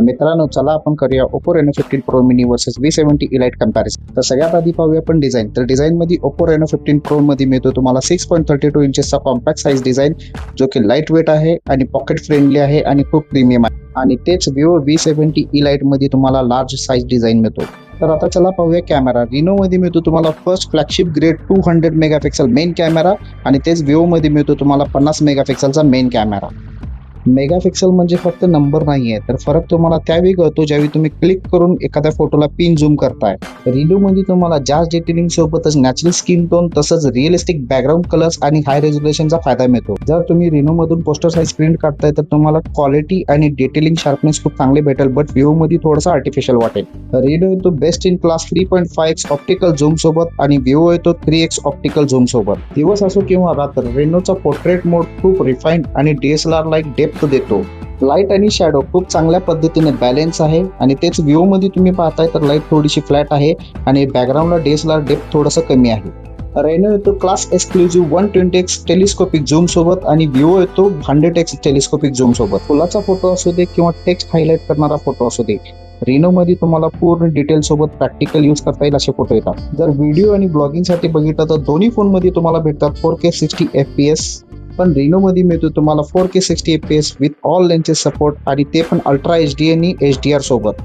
तर मित्रांनो चला आपण करूया Oppo Reno15 Pro Mini versus V70 Elite comparison. तर सगळ्यात आधी पाहूया आपण डिझाइन। तर डिझाइन मध्ये Oppo Reno15 Pro मध्ये मिळतो तुम्हाला 6.32 इंचेसचा कॉम्पॅक्ट साइज डिझाइन, जो की लाईट वेट आहे आणि पॉकेट फ्रेंडली आहे आणि खूप प्रीमियम आहे। आणि तेच Vivo V70 Elite मध्ये तुम्हाला लार्ज साइज डिझाइन मिळतो। तर आता चला पाहूया कॅमेरा। Reno मध्ये मिळतो तुम्हाला first flagship grade 200 megapixel main camera आणि तेच Vivo मध्ये मिळतो तुम्हाला 50 मेगापिक्सलचा मेन कॅमेरा। मेगापिक्सल म्हणजे फक्त नंबर नाहीये, तर फरक तुम्हाला त्यावेळी कळतो ज्यावेळी तुम्ही क्लिक करून एखाद्या फोटोला पिन झूम करताय। Reno मध्ये तुम्हाला जास्त डिटेलिंग सोबतच नॅचरल स्किन टोन तसंच रिअलिस्टिक बॅकग्राऊंड कलर्स आणि हाय रेझोल्युशनचा फायदा मिळतो। जर तुम्ही Reno मधून पोस्टर साइज प्रिंट काढताय तर तुम्हाला क्वालिटी आणि डिटेलिंग शार्पनेस खूप चांगले भेटेल, बट Vivo मध्ये थोडंसं आर्टिफिशियल वाटेल। Reno येतो best in class 3.5x optical zoom सोबत आणि Vivo येतो 3x ऑप्टिकल झूम सोबत। दिवस असो किंवा रात्र, Renoचा पोर्ट्रेट मोड खूप रिफाइंड आणि DSLR लाईक डेप्थ देतो। लाईट आणि शॅडो खूप चांगल्या पद्धतीने बॅलन्स आहे आणि तेच Vivo मध्ये तुम्ही पाहताय तर लाईट थोडीशी फ्लॅट आहे आणि बॅकग्राऊंडला DSLR डेप्थ थोडंसं कमी आहे। Reno येतो class exclusive 120x telescopic zoom सोबत आणि Vivo येतो 100x टेलिस्कोपिक झूम सोबत। फुलाचा फोटो असू दे किंवा टेक्स्ट हायलाइट करणारा फोटो असू दे, Reno मध्ये तुम्हाला पूर्ण डिटेल सोबत प्रॅक्टिकल यूज करता येईल असे फोटो येतात। जर व्हिडिओ आणि ब्लॉगिंग साठी बघितलं तर दोन्ही फोन मध्ये तुम्हाला भेटतात 4K 60 FPS, पण Reno मध्ये मिळतो तुम्हाला 4K 60 FPS with all lenses support आणि ते पण अल्ट्रा HD आणि HDR सोबत।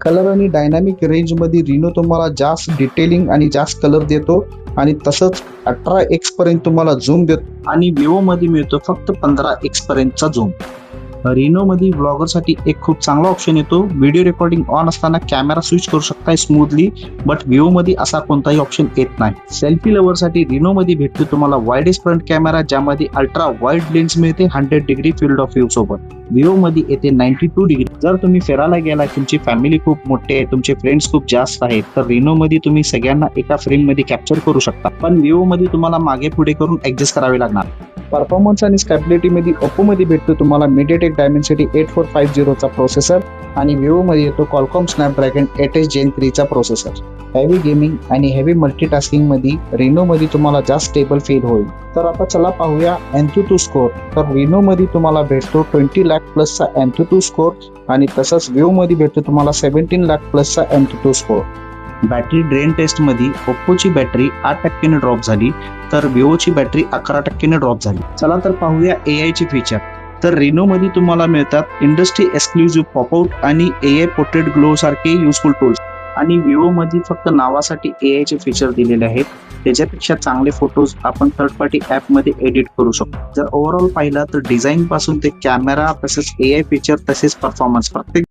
कलर आणि डायनामिक रेंज मध्ये Reno तुम्हाला जास्त डिटेलिंग आणि जास्त कलर देतो आणि तसंच 18x पर्यंत तुम्हाला झूम देतो आणि Vivo मध्ये मिळतो फक्त 15x पर्यंतचा झूम। Reno मध्ये ब्लॉगर साठी एक खूप चांगला ऑप्शन येतो। व्हिडिओ रेकॉर्डिंग ऑन असताना कॅमेरा स्विच करू शकताय स्मूथली, बट Vivo मध्ये असा कोणताही ऑप्शन येत नाही। सेल्फी लवर साठी Reno मध्ये भेटतो तुम्हाला वाइडेस्ट फ्रंट कॅमेरा, ज्यामध्ये अल्ट्रा वाईड लेन्स मिळते 100 डिग्री फील्ड ऑफ व्ह्यू सोबत। Vivo मध्ये येते 92 डिग्री। जर तुम्ही फिरायला गेला, तुमची फॅमिली खूप मोठी आहे, तुमचे फ्रेंड्स खूप जास्त आहेत, तर Reno मध्ये तुम्ही सगळ्यांना एका फ्रेम मध्ये कॅप्चर करू शकता, पण Vivo मध्ये तुम्हाला मागे पुढे करून ऍडजस्ट करावे लागणार। परफॉर्मन्स आणि स्टॅबिलिटी मध्ये Oppo मध्ये भेटतो तुम्हाला MediaTek Dimensity 8450 चा प्रोसेसर आणि Vivo मध्ये येतो Qualcomm Snapdragon 8H Gen 3 चा प्रोसेसर। हेवी गेमिंग आणि हेवी मल्टीटास्किंग मध्ये Reno मध्ये तुम्हाला जास्त स्टेबल फील होईल। तर आता चला पाहूया AnTuTu स्कोर। तर Reno मध्ये तुम्हाला भेटतो 20 लाख प्लसचा AnTuTu स्कोर आणि तसंच Vivo मध्ये भेटतो तुम्हाला 17 लाख प्लसचा AnTuTu score. Battery drain test मध्ये Oppoची बॅटरी 8% ड्रॉप झाली, तर Vivoची बॅटरी 11% ड्रॉप झाली। चला तर पाहूया AI चे फीचर। तर Reno मध्ये तुम्हाला मिळतात इंडस्ट्री एक्सक्लुझिव्ह पॉपआउट आणि AI पोर्ट्रेट ग्लो सारखे युजफुल टूल्स आणि Vivo मध्ये फक्त नावासाठी AI चे फीचर दिलेले आहेत। त्याच्यापेक्षा चांगले फोटोज आपण थर्ड पार्टी ऍप मध्ये एडिट करू शकतो। जर ओव्हरऑल पाहिलं तर डिझाईन पासून ते कॅमेरा तसेच AI फीचर तसेच परफॉर्मन्स प्रत्येक